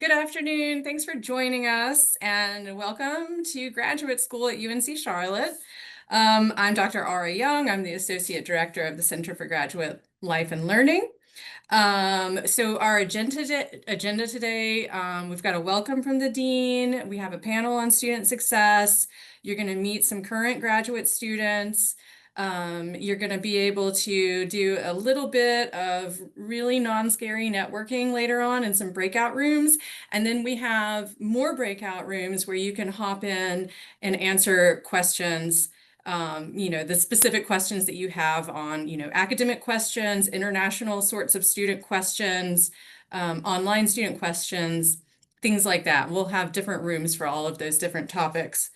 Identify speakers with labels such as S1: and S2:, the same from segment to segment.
S1: Good afternoon. Thanks for joining us and welcome to graduate school at UNC Charlotte. I'm Dr. Ara Young. I'm the Associate Director of the Center for Graduate Life and Learning. So our agenda today, we've got a welcome from the dean. We have a panel on student success. You're going to meet some current graduate students. You're going to be able to do a little bit of really non-scary networking later on in some breakout rooms. And then we have more breakout rooms where you can hop in and answer questions, the specific questions that you have on, academic questions, international sorts of student questions, online student questions, things like that. We'll have different rooms for all of those different topics.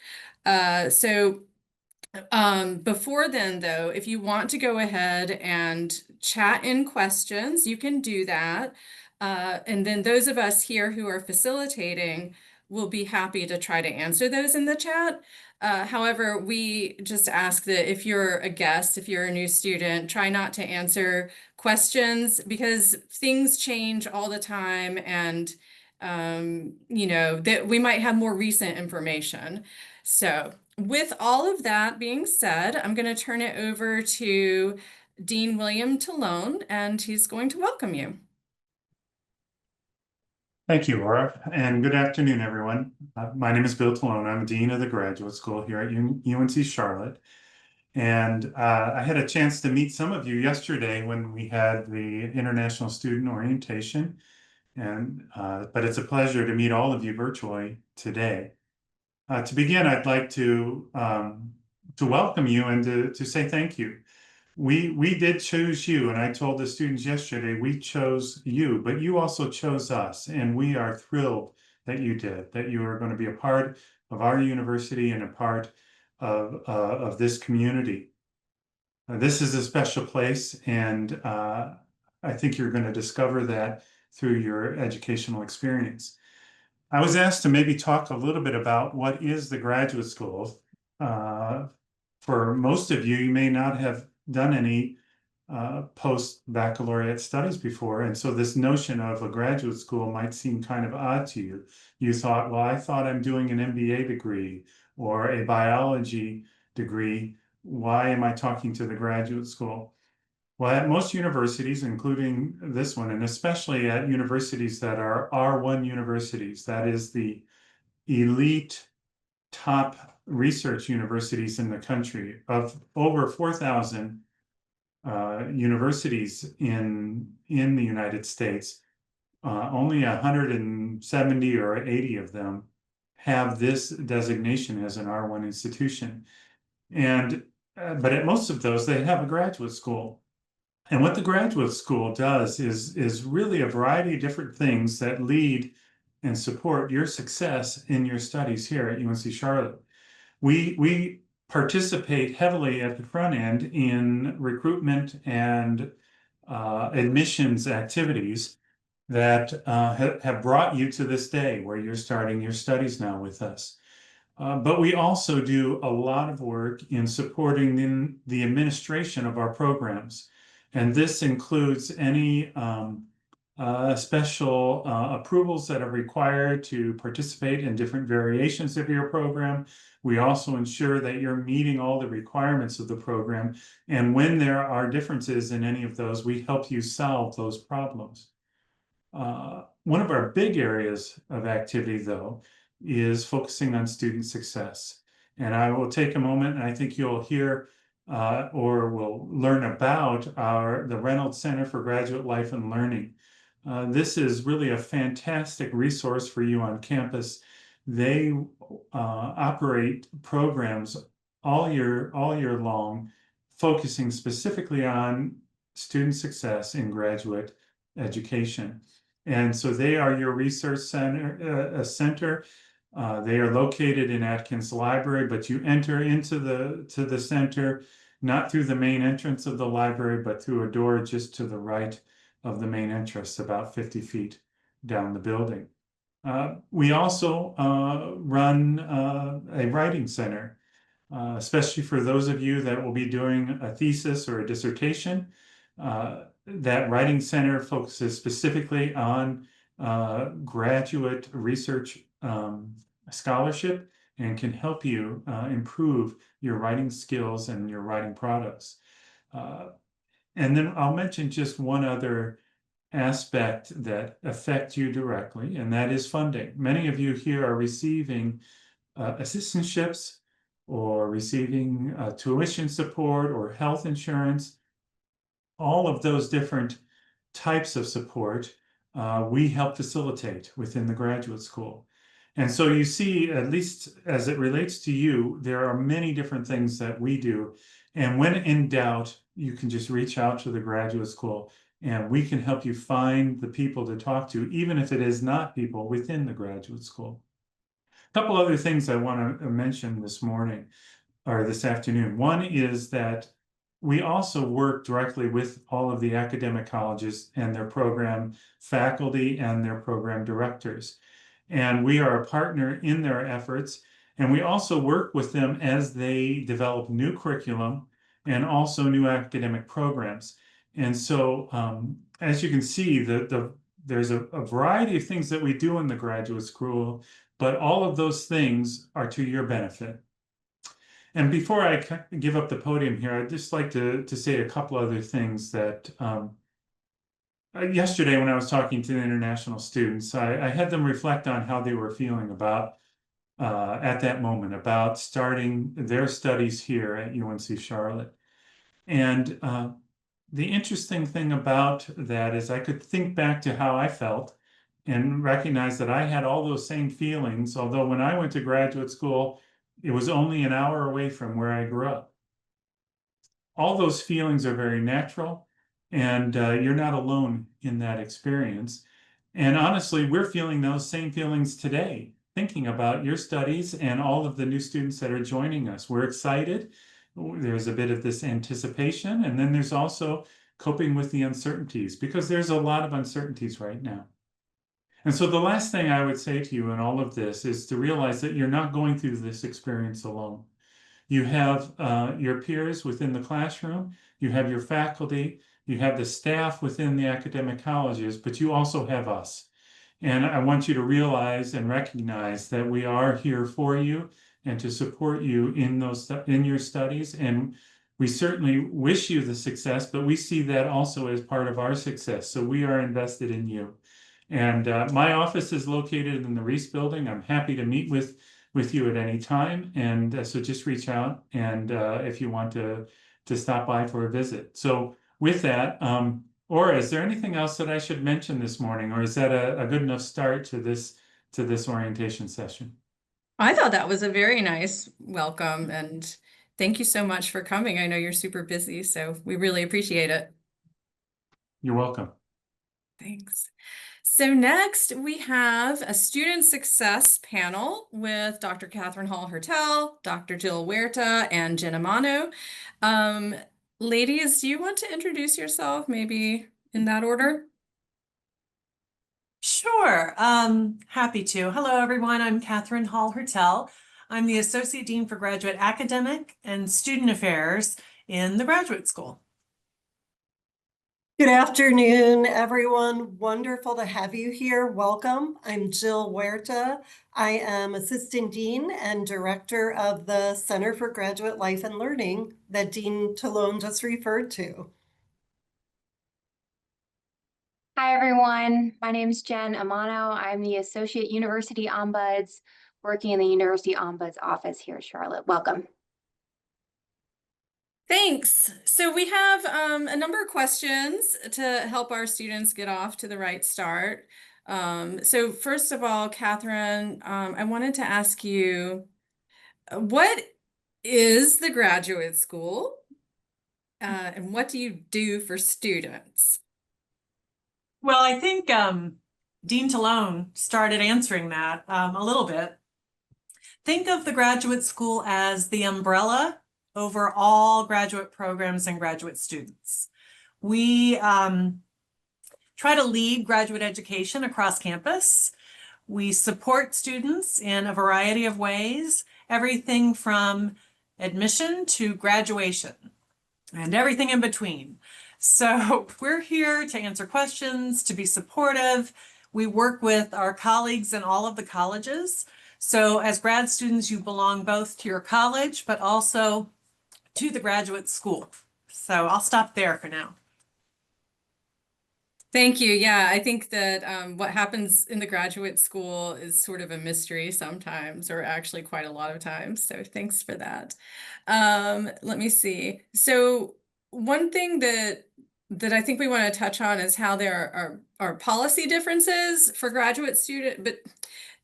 S1: Before then, though, if you want to go ahead and chat in questions, you can do that. And then those of us here who are facilitating will be happy to try to answer those in the chat. However, we just ask that if you're a guest, if you're a new student, try not to answer questions because things change all the time and that we might have more recent information. So with all of that being said, I'm going to turn it over to Dean William Talone, and he's going to welcome you.
S2: Thank you, Laura, and good afternoon, everyone. My name is Bill Talone. I'm Dean of the Graduate School here at UNC Charlotte. And I had a chance to meet some of you yesterday when we had the International Student Orientation. But it's a pleasure to meet all of you virtually today. To begin, I'd like to welcome you and to say thank you. We did choose you, and I told the students yesterday we chose you, but you also chose us, and we are thrilled that you did, that you are going to be a part of our university and a part of this community. This is a special place, and I think you're going to discover that through your educational experience. I was asked to maybe talk a little bit about what is the graduate school. For most of you, you may not have done any post-baccalaureate studies before, and so this notion of a graduate school might seem kind of odd to you. You thought, well, I thought I'm doing an MBA degree or a biology degree. Why am I talking to the graduate school? Well, at most universities, including this one, and especially at universities that are R1 universities, that is the elite top research universities in the country, of over 4,000 universities in the United States, only 170 or 80 of them have this designation as an R1 institution. But at most of those, they have a graduate school. And what the graduate school does is really a variety of different things that lead and support your success in your studies here at UNC Charlotte. We participate heavily at the front end in recruitment and admissions activities that have brought you to this day where you're starting your studies now with us. But we also do a lot of work in supporting the administration of our programs. And this includes any special approvals that are required to participate in different variations of your program. We also ensure that you're meeting all the requirements of the program. And when there are differences in any of those, we help you solve those problems. One of our big areas of activity, though, is focusing on student success. And I will take a moment, and I think you'll hear or will learn about the Reynolds Center for Graduate Life and Learning. This is really a fantastic resource for you on campus. They operate programs all year long, focusing specifically on student success in graduate education. And so they are your research center. They are located in Atkins Library, but you enter into the center not through the main entrance of the library, but through a door just to the right of the main entrance, about 50 feet down the building. We also run a writing center, especially for those of you that will be doing a thesis or a dissertation. That writing center focuses specifically on graduate research scholarship and can help you improve your writing skills and your writing products. And then I'll mention just one other aspect that affect you directly, and that is funding. Many of you here are receiving assistantships or receiving tuition support or health insurance. All of those different types of support we help facilitate within the graduate school. And so you see, at least as it relates to you, there are many different things that we do. And when in doubt, you can just reach out to the graduate school and we can help you find the people to talk to, even if it is not people within the graduate school. A couple other things I want to mention this morning or this afternoon. One is that we also work directly with all of the academic colleges and their program faculty and their program directors. And we are a partner in their efforts. And we also work with them as they develop new curriculum and also new academic programs. And so, as you can see, there's a variety of things that we do in the graduate school, but all of those things are to your benefit. And before I give up the podium here, I'd just like to say a couple other things that yesterday when I was talking to the international students, I had them reflect on how they were feeling about at that moment about starting their studies here at UNC Charlotte. And the interesting thing about that is I could think back to how I felt and recognize that I had all those same feelings, although when I went to graduate school, it was only an hour away from where I grew up. All those feelings are very natural, and you're not alone in that experience. And honestly, we're feeling those same feelings today, thinking about your studies and all of the new students that are joining us. We're excited. There's a bit of this anticipation, and then there's also coping with the uncertainties, because there's a lot of uncertainties right now. And so the last thing I would say to you in all of this is to realize that you're not going through this experience alone. You have your peers within the classroom, you have your faculty, you have the staff within the academic colleges, but you also have us. And I want you to realize and recognize that we are here for you and to support you in your studies. And we certainly wish you the success, but we see that also as part of our success. So we are invested in you. And my office is located in the Reese building. I'm happy to meet with you at any time. And so just reach out and if you want to stop by for a visit. So with that, Aura, is there anything else that I should mention this morning, or is that a good enough start to this orientation session?
S1: I thought that was a very nice welcome, and thank you so much for coming. I know you're super busy, so we really appreciate it.
S2: You're welcome.
S1: Thanks. So next we have a student success panel with Dr. Catherine Hall-Hertel, Dr. Jill Huerta, and Jen Amano. Ladies, do you want to introduce yourself, maybe in that order?
S3: Sure, happy to. Hello, everyone. I'm Catherine Hall-Hertel. I'm the Associate Dean for Graduate Academic and Student Affairs in the Graduate School.
S4: Good afternoon, everyone. Wonderful to have you here. Welcome. I'm Jill Huerta. I am Assistant Dean and Director of the Center for Graduate Life and Learning that Dean Talone just referred to.
S5: Hi, everyone. My name is Jen Amano. I'm the Associate University Ombuds working in the University Ombuds office here at Charlotte. Welcome.
S1: Thanks. So we have a number of questions to help our students get off to the right start. So first of all, Catherine, I wanted to ask you, what is the graduate school? And what do you do for students?
S3: Well, I think Dean Talone started answering that a little bit. Think of the graduate school as the umbrella over all graduate programs and graduate students. We try to lead graduate education across campus. We support students in a variety of ways, everything from admission to graduation and everything in between. So we're here to answer questions, to be supportive. We work with our colleagues in all of the colleges. So as grad students, you belong both to your college, but also to the graduate school. So I'll stop there for now.
S1: Thank you. Yeah, I think that what happens in the graduate school is sort of a mystery sometimes, or actually quite a lot of times. So thanks for that. Let me see. So one thing that I think we want to touch on is how there are policy differences for graduate student, but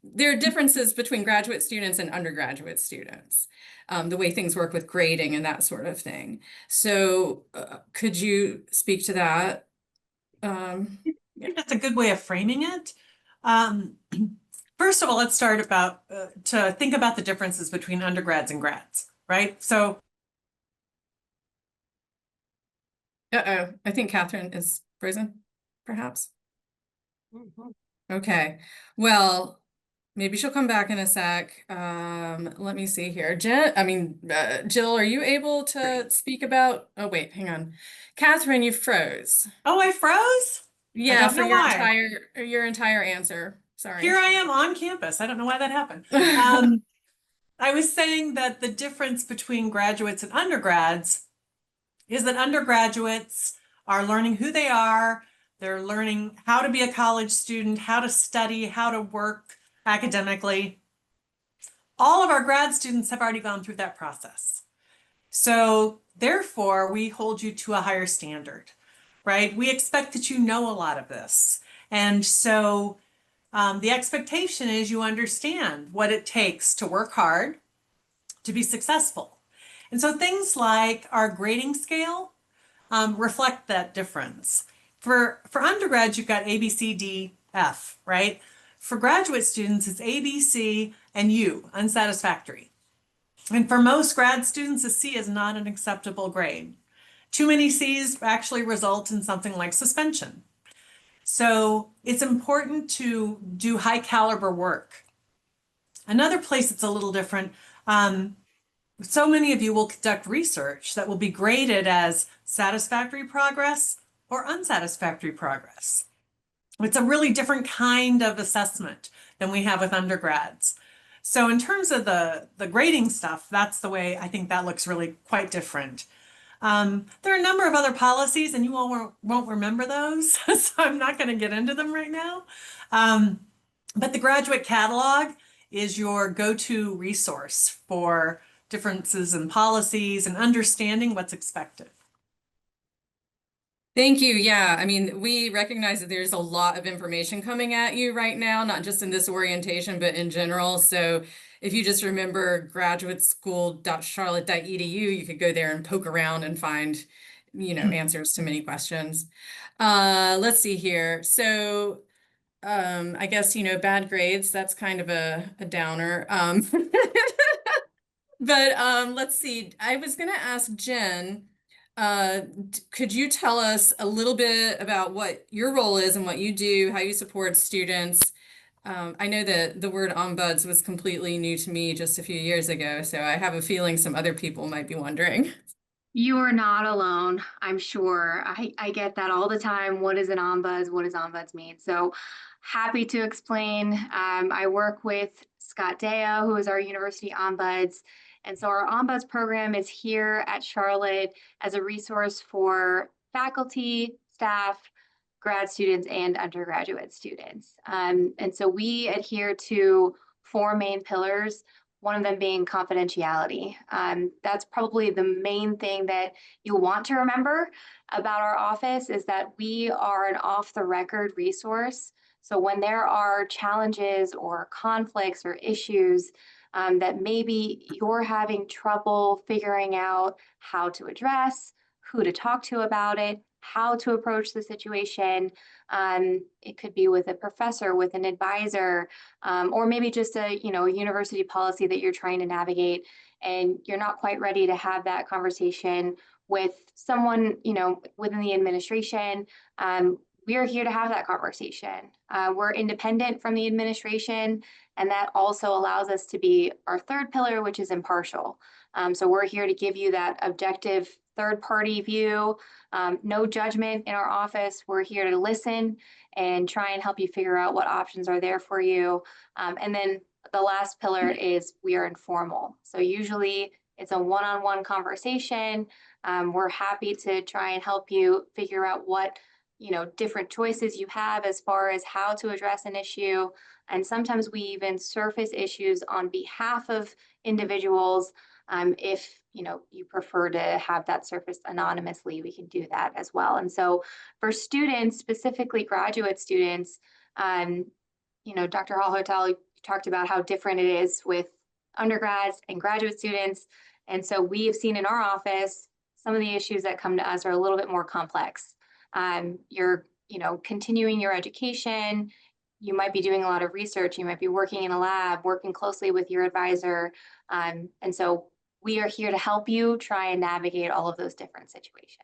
S1: there are differences between graduate students and undergraduate students, the way things work with grading and that sort of thing. So could you speak to that?
S3: I think that's a good way of framing it. First of all, let's start about to think about the differences between undergrads and grads, right? So,
S1: Uh-oh, I think Catherine is frozen, perhaps.
S4: Mhm.
S1: Okay, well, maybe she'll come back in a sec. Let me see here. Jill, are you able to speak about, oh wait, hang on. Catherine, you froze.
S3: oh, I froze? I
S1: Yeah,
S3: don't
S1: for
S3: know why.
S1: your entire answer. Sorry.
S3: Here I am on campus. I don't know why that happened. I was saying that the difference between graduates and undergrads is that undergraduates are learning who they are. They're learning how to be a college student, how to study, how to work academically. All of our grad students have already gone through that process. So therefore, we hold you to a higher standard, right? We expect that you know a lot of this. And so the expectation is you understand what it takes to work hard, to be successful. And so things like our grading scale reflect that difference. For undergrads, you've got A, B, C, D, F, right? For graduate students, it's A, B, C, and U, unsatisfactory. And for most grad students, a C is not an acceptable grade. Too many C's actually result in something like suspension. So it's important to do high caliber work. Another place it's a little different, so many of you will conduct research that will be graded as satisfactory progress or unsatisfactory progress. It's a really different kind of assessment than we have with undergrads. So in terms of the grading stuff, that's the way I think that looks really quite different. There are a number of other policies, and you all won't remember those, so I'm not going to get into them right now. But the graduate catalog is your go-to resource for differences in policies and understanding what's expected.
S1: Thank you. Yeah, I mean, we recognize that there's a lot of information coming at you right now, not just in this orientation, but in general. So if you just remember graduateschool.charlotte.edu, you could go there and poke around and find, answers to many questions. Let's see here. So I guess, bad grades, that's kind of a downer. But let's see. I was going to ask Jen, could you tell us a little bit about what your role is and what you do, how you support students? I know that the word ombuds was completely new to me just a few years ago, so I have a feeling some other people might be wondering.
S5: You are not alone, I'm sure. I get that all the time. What is an ombuds? What does ombuds mean? So happy to explain. I work with Scott Deo, who is our university ombuds. And so our ombuds program is here at Charlotte as a resource for faculty, staff, grad students, and undergraduate students. And so we adhere to four main pillars, one of them being confidentiality. That's probably the main thing that you'll want to remember about our office is that we are an off-the-record resource. So when there are challenges or conflicts or issues that maybe you're having trouble figuring out how to address, who to talk to about it, how to approach the situation. It could be with a professor, with an advisor, or maybe just a university policy that you're trying to navigate, and you're not quite ready to have that conversation with someone within the administration. We are here to have that conversation. We're independent from the administration, and that also allows us to be our third pillar, which is impartial. So we're here to give you that objective third-party view. No judgment in our office. We're here to listen and try and help you figure out what options are there for you. And then the last pillar is we are informal. So usually it's a one-on-one conversation. We're happy to try and help you figure out what, different choices you have as far as how to address an issue. And sometimes we even surface issues on behalf of individuals. If you prefer to have that surfaced anonymously, we can do that as well. And so for students, specifically graduate students, Dr. Hall-Hotel talked about how different it is with undergrads and graduate students. And so we have seen in our office, some of the issues that come to us are a little bit more complex. You're, continuing your education. You might be doing a lot of research. You might be working in a lab, working closely with your advisor. And so we are here to help you try and navigate all of those different situations.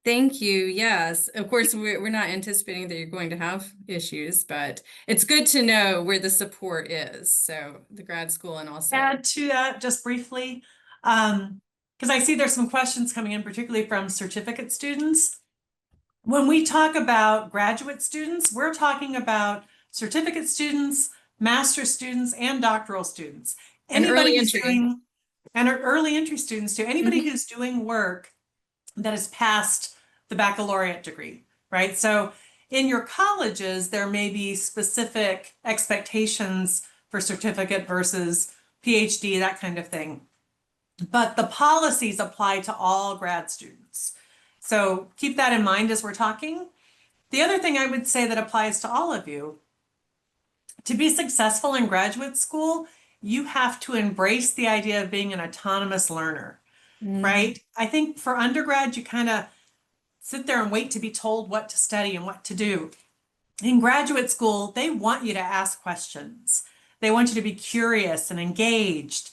S1: Thank you. Yes, of course, we're not anticipating that you're going to have issues, but it's good to know where the support is. So the grad school and also
S3: Add to that just briefly, because I see there's some questions coming in, particularly from certificate students. When we talk about graduate students, we're talking about certificate students, master's students, and doctoral students.
S1: And
S3: Anybody
S1: early
S3: who's
S1: entry.
S3: doing, and early entry students too. Anybody who's doing work that is past the baccalaureate degree, right? So in your colleges, there may be specific expectations for certificate versus PhD, that kind of thing. But the policies apply to all grad students. So keep that in mind as we're talking. The other thing I would say that applies to all of you, to be successful in graduate school, you have to embrace the idea of being an autonomous learner, right? I think for undergrad, you kind of sit there and wait to be told what to study and what to do. In graduate school, they want you to ask questions. They want you to be curious and engaged.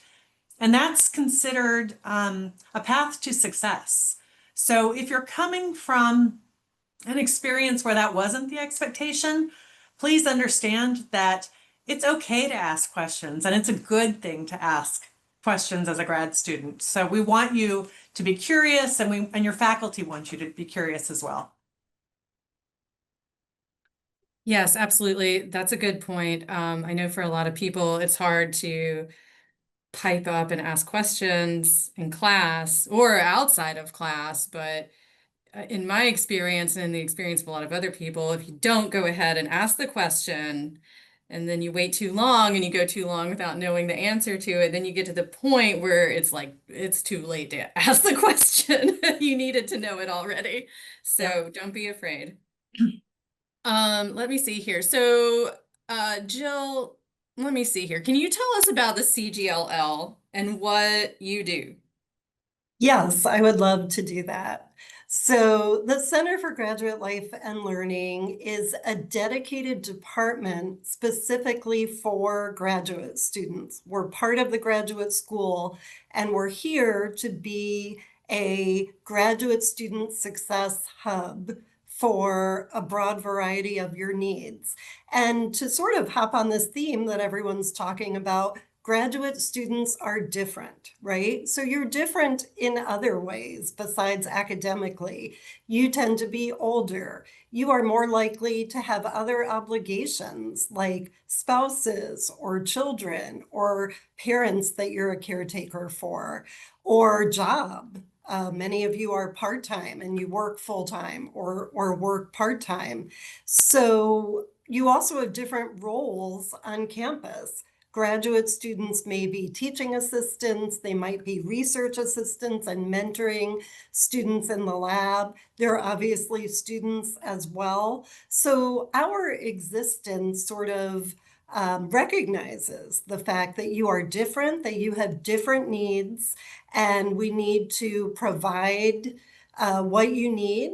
S3: And that's considered a path to success. So if you're coming from an experience where that wasn't the expectation, please understand that it's okay to ask questions and it's a good thing to ask questions as a grad student. So we want you to be curious, and your faculty wants you to be curious as well.
S1: Yes, absolutely. That's a good point. I know for a lot of people, it's hard to pipe up and ask questions in class or outside of class, but in my experience and in the experience of a lot of other people, if you don't go ahead and ask the question, and then you wait too long and you go too long without knowing the answer to it, then you get to the point where it's like, it's too late to ask the question. You needed to know it already. So don't be afraid. Let me see here. So, Jill, let me see here. Can you tell us about the CGLL and what you do?
S4: Yes, I would love to do that. So the Center for Graduate Life and Learning is a dedicated department specifically for graduate students. We're part of the graduate school, and we're here to be a graduate student success hub for a broad variety of your needs. And to sort of hop on this theme that everyone's talking about, graduate students are different, right? So you're different in other ways besides academically. You tend to be older. You are more likely to have other obligations like spouses or children or parents that you're a caretaker for, or job. Many of you are part-time and you work full-time or work part-time. So you also have different roles on campus. Graduate students may be teaching assistants, they might be research assistants and mentoring students in the lab. There are obviously students as well. So our existence sort of recognizes the fact that you are different, that you have different needs, and we need to provide what you need,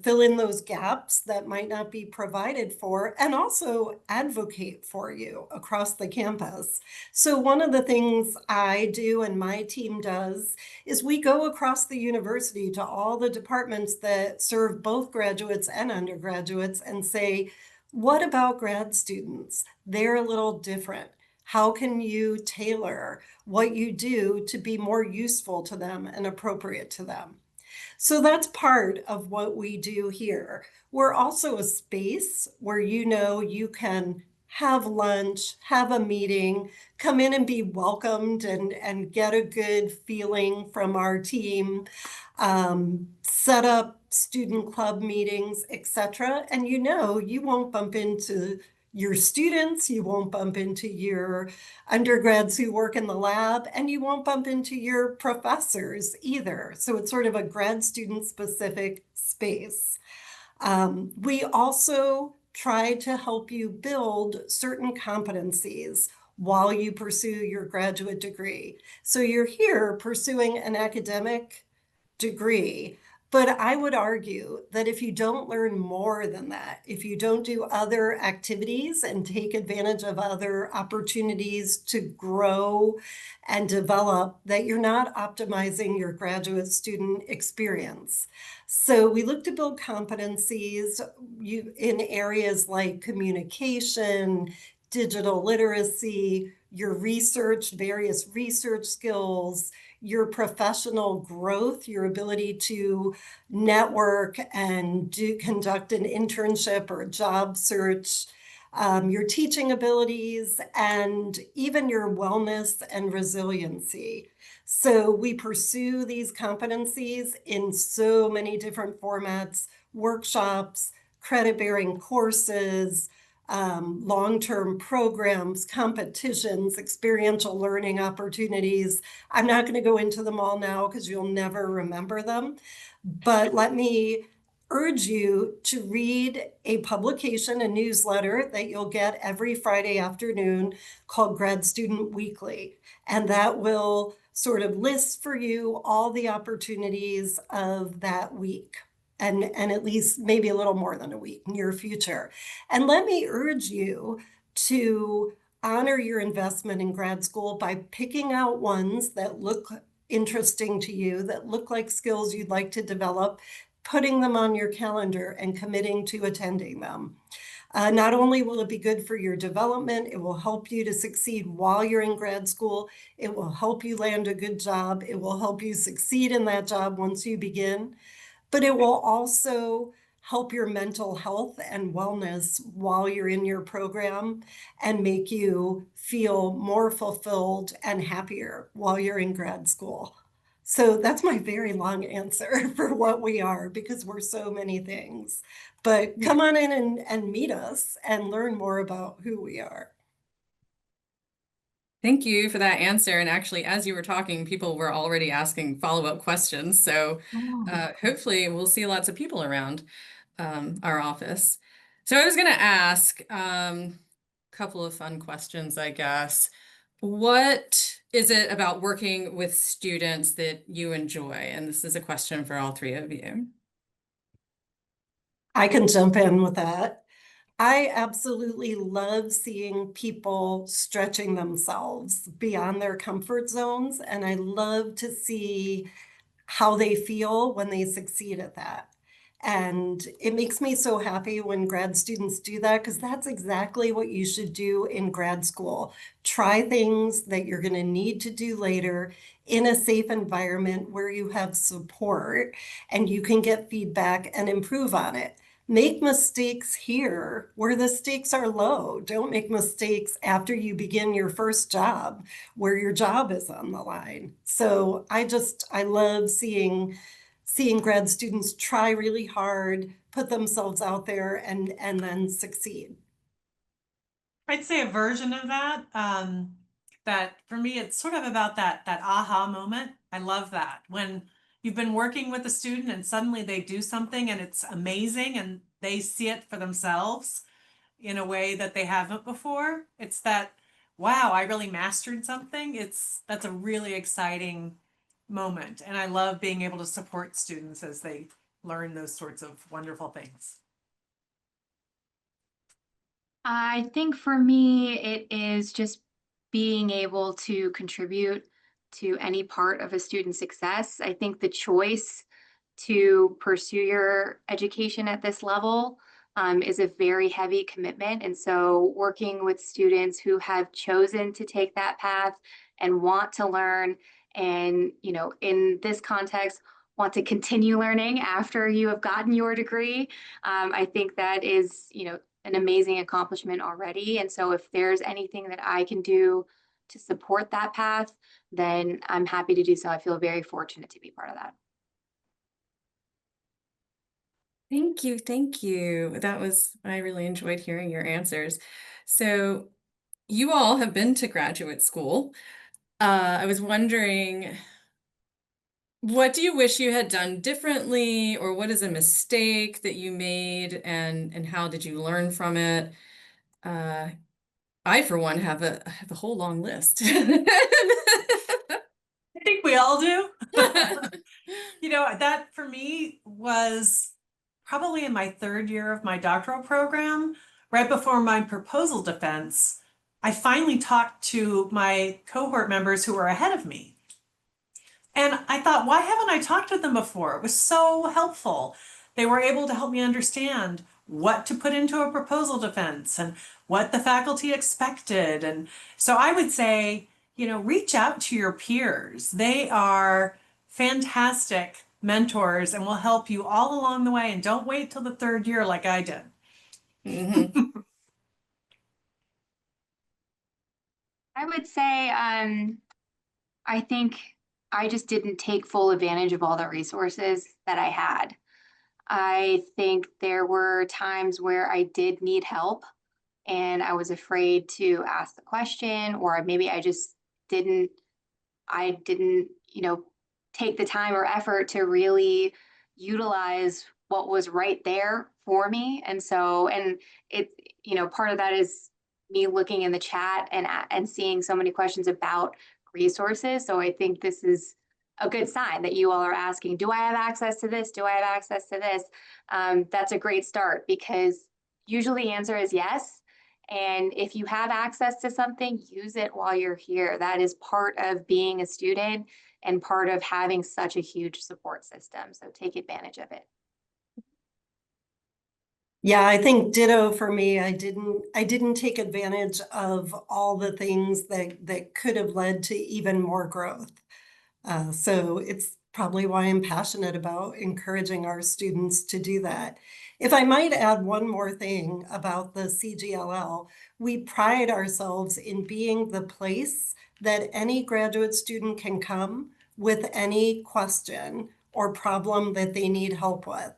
S4: fill in those gaps that might not be provided for, and also advocate for you across the campus. So one of the things I do and my team does is we go across the university to all the departments that serve both graduates and undergraduates and say, what about grad students? They're a little different. How can you tailor what you do to be more useful to them and appropriate to them? So that's part of what we do here. We're also a space where you can have lunch, have a meeting, come in and be welcomed and get a good feeling from our team, set up student club meetings, etc. And you won't bump into your students, you won't bump into your undergrads who work in the lab, and you won't bump into your professors either. So it's sort of a grad student specific space. We also try to help you build certain competencies while you pursue your graduate degree. So you're here pursuing an academic degree. But I would argue that if you don't learn more than that, if you don't do other activities and take advantage of other opportunities to grow and develop, that you're not optimizing your graduate student experience. So we look to build competencies in areas like communication, digital literacy, your research, various research skills, your professional growth, your ability to network and conduct an internship or a job search, your teaching abilities, and even your wellness and resiliency. So we pursue these competencies in so many different formats: workshops, credit-bearing courses, long-term programs, competitions, experiential learning opportunities. I'm not going to go into them all now because you'll never remember them, but let me urge you to read a publication, a newsletter that you'll get every Friday afternoon called Grad Student Weekly. And that will sort of list for you all the opportunities of that week. And at least maybe a little more than a week, near future. And let me urge you to honor your investment in grad school by picking out ones that look interesting to you, that look like skills you'd like to develop, putting them on your calendar and committing to attending them. Not only will it be good for your development, it will help you to succeed while you're in grad school. It will help you land a good job. It will help you succeed in that job once you begin. But it will also help your mental health and wellness while you're in your program and make you feel more fulfilled and happier while you're in grad school. So that's my very long answer for what we are, because we're so many things. But come on in and meet us and learn more about who we are.
S1: Thank you for that answer. And actually, as you were talking, people were already asking follow-up questions. So hopefully we'll see lots of people around our office. So I was going to ask a couple of fun questions, I guess. What is it about working with students that you enjoy? And this is a question for all three of you.
S4: I can jump in with that. I absolutely love seeing people stretching themselves beyond their comfort zones, and I love to see how they feel when they succeed at that. And it makes me so happy when grad students do that, because that's exactly what you should do in grad school. Try things that you're going to need to do later in a safe environment where you have support and you can get feedback and improve on it. Make mistakes here where the stakes are low. Don't make mistakes after you begin your first job where your job is on the line. So I love seeing grad students try really hard, put themselves out there, and then succeed.
S3: I'd say a version of that. That for me, it's sort of about that aha moment. I love that when you've been working with a student and suddenly they do something and it's amazing and they see it for themselves in a way that they haven't before. It's that, wow, I really mastered something. That's a really exciting moment. And I love being able to support students as they learn those sorts of wonderful things.
S5: I think for me, it is just being able to contribute to any part of a student's success. I think the choice to pursue your education at this level is a very heavy commitment. And so working with students who have chosen to take that path and want to learn, and, you know, in this context, want to continue learning after you have gotten your degree, I think that is, you know, an amazing accomplishment already. And so if there's anything that I can do to support that path, then I'm happy to do so. I feel very fortunate to be part of that.
S1: Thank you. Thank you. I really enjoyed hearing your answers. So you all have been to graduate school. I was wondering, what do you wish you had done differently, or what is a mistake that you made, and how did you learn from it? Uh, I, for one, have a whole long list.
S3: I think we all do. You know, that for me was probably in my third year of my doctoral program, right before my proposal defense. I finally talked to my cohort members who were ahead of me. And I thought, why haven't I talked to them before? It was so helpful. They were able to help me understand what to put into a proposal defense and what the faculty expected. And so I would say, you know, reach out to your peers. They are fantastic mentors and will help you all along the way. And don't wait till the third year like I did.
S1: Mhm.
S5: I would say, I think I just didn't take full advantage of all the resources that I had. I think there were times where I did need help and I was afraid to ask the question, or maybe I didn't, you know, take the time or effort to really utilize what was right there for me. And so, and it, you know, part of that is me looking in the chat and seeing so many questions about resources. So I think this is a good sign that you all are asking, do I have access to this? Do I have access to this? That's a great start, because usually the answer is yes. And if you have access to something, use it while you're here. That is part of being a student and part of having such a huge support system. So take advantage of it.
S4: Yeah, I think ditto for me. I didn't take advantage of all the things that could have led to even more growth. So it's probably why I'm passionate about encouraging our students to do that. If I might add one more thing about the CGLL, we pride ourselves in being the place that any graduate student can come with any question or problem that they need help with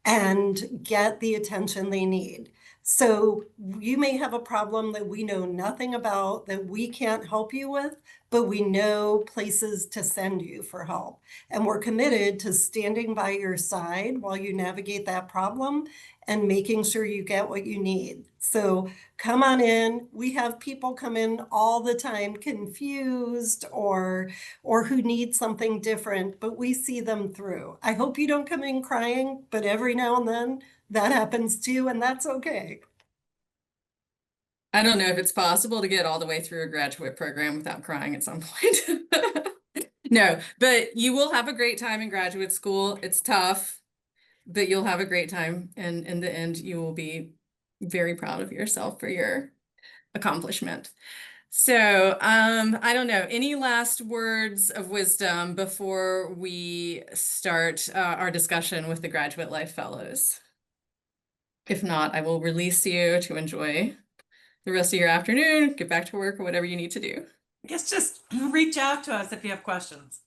S4: and get the attention they need. So you may have a problem that we know nothing about, that we can't help you with, but we know places to send you for help. And we're committed to standing by your side while you navigate that problem and making sure you get what you need. So come on in. We have people come in all the time confused or who need something different, but we see them through. I hope you don't come in crying, but every now and then that happens too, and that's okay.
S1: I don't know if it's possible to get all the way through a graduate program without crying at some point. No, but you will have a great time in graduate school. It's tough, but you'll have a great time. And in the end, you will be very proud of yourself for your accomplishment. So, I don't know, any last words of wisdom before we start our discussion with the Graduate Life Fellows? If not, I will release you to enjoy the rest of your afternoon, get back to work or whatever you need to do.
S3: I guess just reach out to us if you have questions.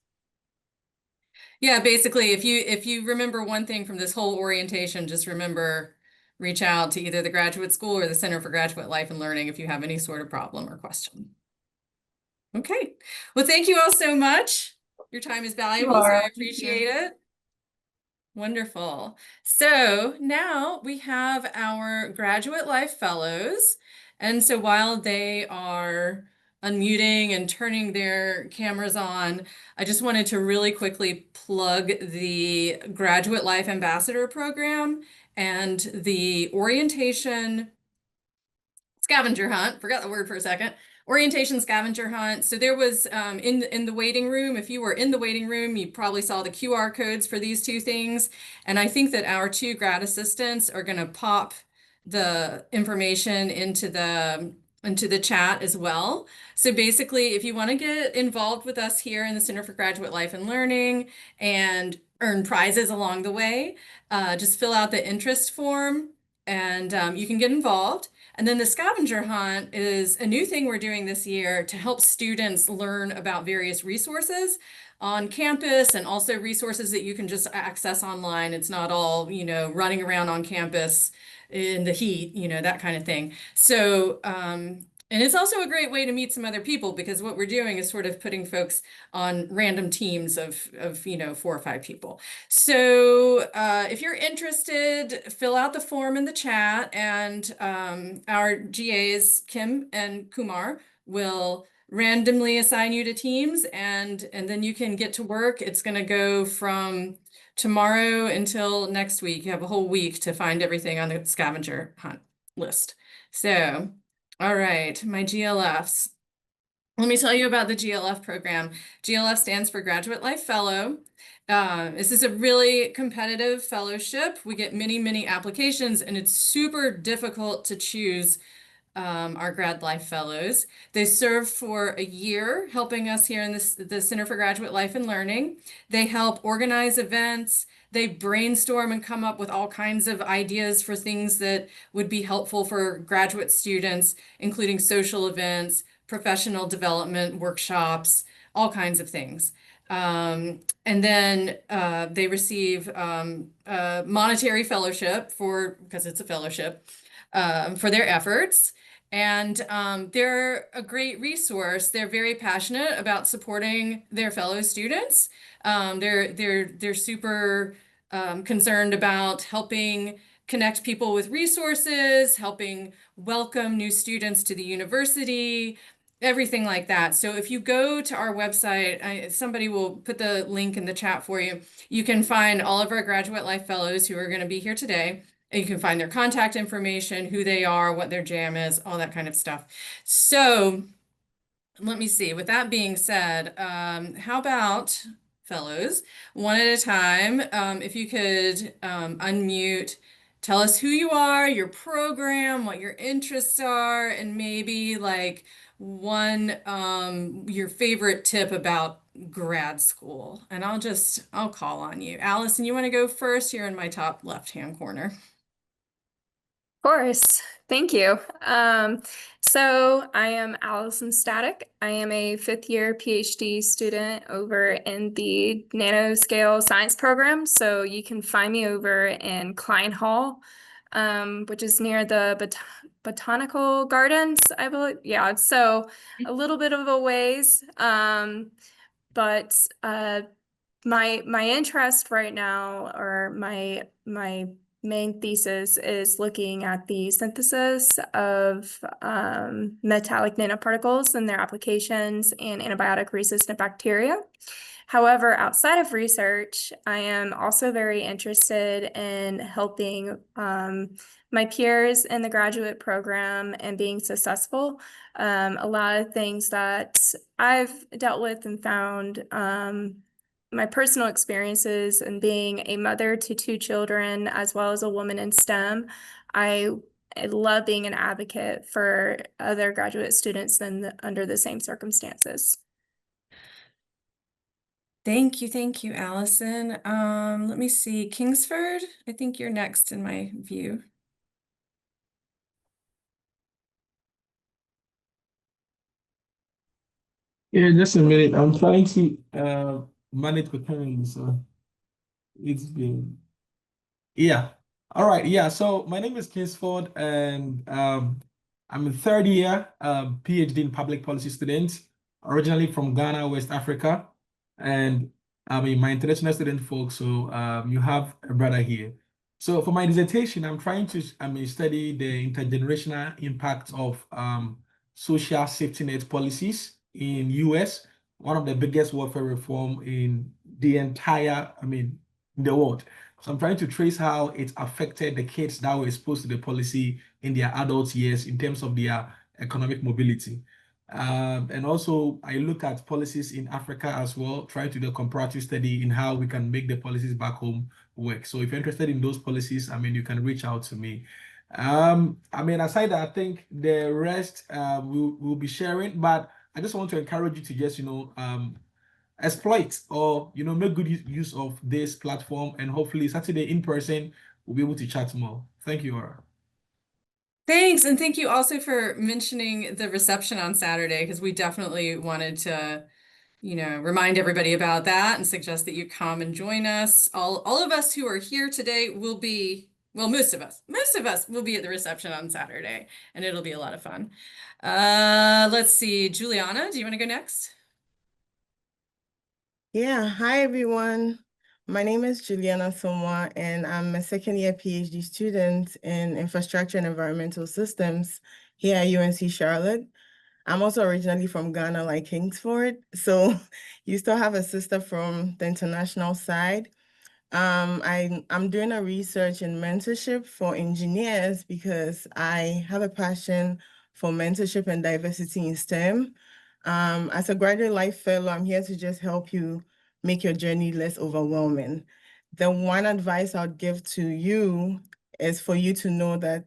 S1: Yeah, basically, if you remember one thing from this whole orientation, just remember, reach out to either the graduate school or the Center for Graduate Life and Learning if you have any sort of problem or question. Okay. Well, thank you all so much. Your time is valuable, so I appreciate it. Wonderful. So now we have our Graduate Life Fellows. And so while they are unmuting and turning their cameras on, I just wanted to really quickly plug the Graduate Life Ambassador Program and the orientation scavenger hunt. Forgot the word for a second. Orientation scavenger hunt. So there was in the waiting room, if you were in the waiting room, you probably saw the QR codes for these two things. And I think that our two grad assistants are going to pop the information into the chat as well. So basically, if you want to get involved with us here in the Center for Graduate Life and Learning and earn prizes along the way, just fill out the interest form and you can get involved. And then the scavenger hunt is a new thing we're doing this year to help students learn about various resources on campus and also resources that you can just access online. It's not all, running around on campus in the heat, that kind of thing. So, and it's also a great way to meet some other people because what we're doing is sort of putting folks on random teams of 4 or 5 people. So if you're interested, fill out the form in the chat and our GAs, Kim and Kumar, will randomly assign you to teams and then you can get to work. It's going to go from tomorrow until next week. You have a whole week to find everything on the scavenger hunt list. So, all right, my GLFs. Let me tell you about the GLF program. GLF stands for Graduate Life Fellow. This is a really competitive fellowship. We get many, many applications, and it's super difficult to choose our Grad Life Fellows. They serve for a year, helping us here in the Center for Graduate Life and Learning. They help organize events. They brainstorm and come up with all kinds of ideas for things that would be helpful for graduate students, including social events, professional development workshops, all kinds of things. And then they receive a monetary fellowship because it's a fellowship, for their efforts. And they're a great resource. They're very passionate about supporting their fellow students. They're super concerned about helping connect people with resources, helping welcome new students to the university, everything like that. So if you go to our website, somebody will put the link in the chat for you. You can find all of our Graduate Life Fellows who are going to be here today. And you can find their contact information, who they are, what their jam is, all that kind of stuff. So let me see. With that being said, how about fellows, one at a time, if you could unmute, tell us who you are, your program, what your interests are, and maybe like one your favorite tip about grad school. And I'll call on you. Allison, you want to go first? You're in my top left-hand corner.
S6: Course. Thank you. So I am Allison Static. I am a 5th-year PhD student over in the nanoscale science program. So you can find me over in Klein Hall, which is near the Botanical Gardens, I believe. Yeah, so a little bit of a ways. But my interest right now, or my main thesis, is looking at the synthesis of metallic nanoparticles and their applications in antibiotic-resistant bacteria. However, outside of research, I am also very interested in helping my peers in the graduate program and being successful. A lot of things that I've dealt with and found, my personal experiences and being a mother to 2 children, as well as a woman in STEM, I love being an advocate for other graduate students under the same circumstances.
S1: Thank you, Allison. Let me see, Kingsford, I think you're next in my view.
S7: Yeah, just a minute. I'm trying to manage the time, so it's been All right, yeah. So my name is Kingsford, and I'm a 3rd-year PhD in public policy student, originally from Ghana, West Africa, and I'm my international student folks. So you have a brother here. So for my dissertation, I'm trying to study the intergenerational impact of social safety net policies in US, one of the biggest welfare reform in the entire, in the world. So I'm trying to trace how it affected the kids that were exposed to the policy in their adult years in terms of their economic mobility. And also, I look at policies in Africa as well, try to do a comparative study in how we can make the policies back home work. So if you're interested in those policies, you can reach out to me. I mean, aside that, I think the rest we'll be sharing, but I just want to encourage you to just, exploit or, make good use of this platform, and hopefully Saturday in person we'll be able to chat more. Thank you, Aura.
S1: Thanks, and thank you also for mentioning the reception on Saturday, because we definitely wanted to, remind everybody about that and suggest that you come and join us. All of us who are here today will be, well, most of us will be at the reception on Saturday, and it'll be a lot of fun. Let's see, Juliana, do you want to go next?
S8: Yeah, hi everyone. My name is Juliana Somwa, and I'm a second year PhD student in infrastructure and environmental systems here at UNC Charlotte. I'm also originally from Ghana, like Kingsford. So you still have a sister from the international side. I'm doing a research in mentorship for engineers because I have a passion for mentorship and diversity in STEM. As a graduate life fellow, I'm here to just help you make your journey less overwhelming. The one advice I'd give to you is for you to know that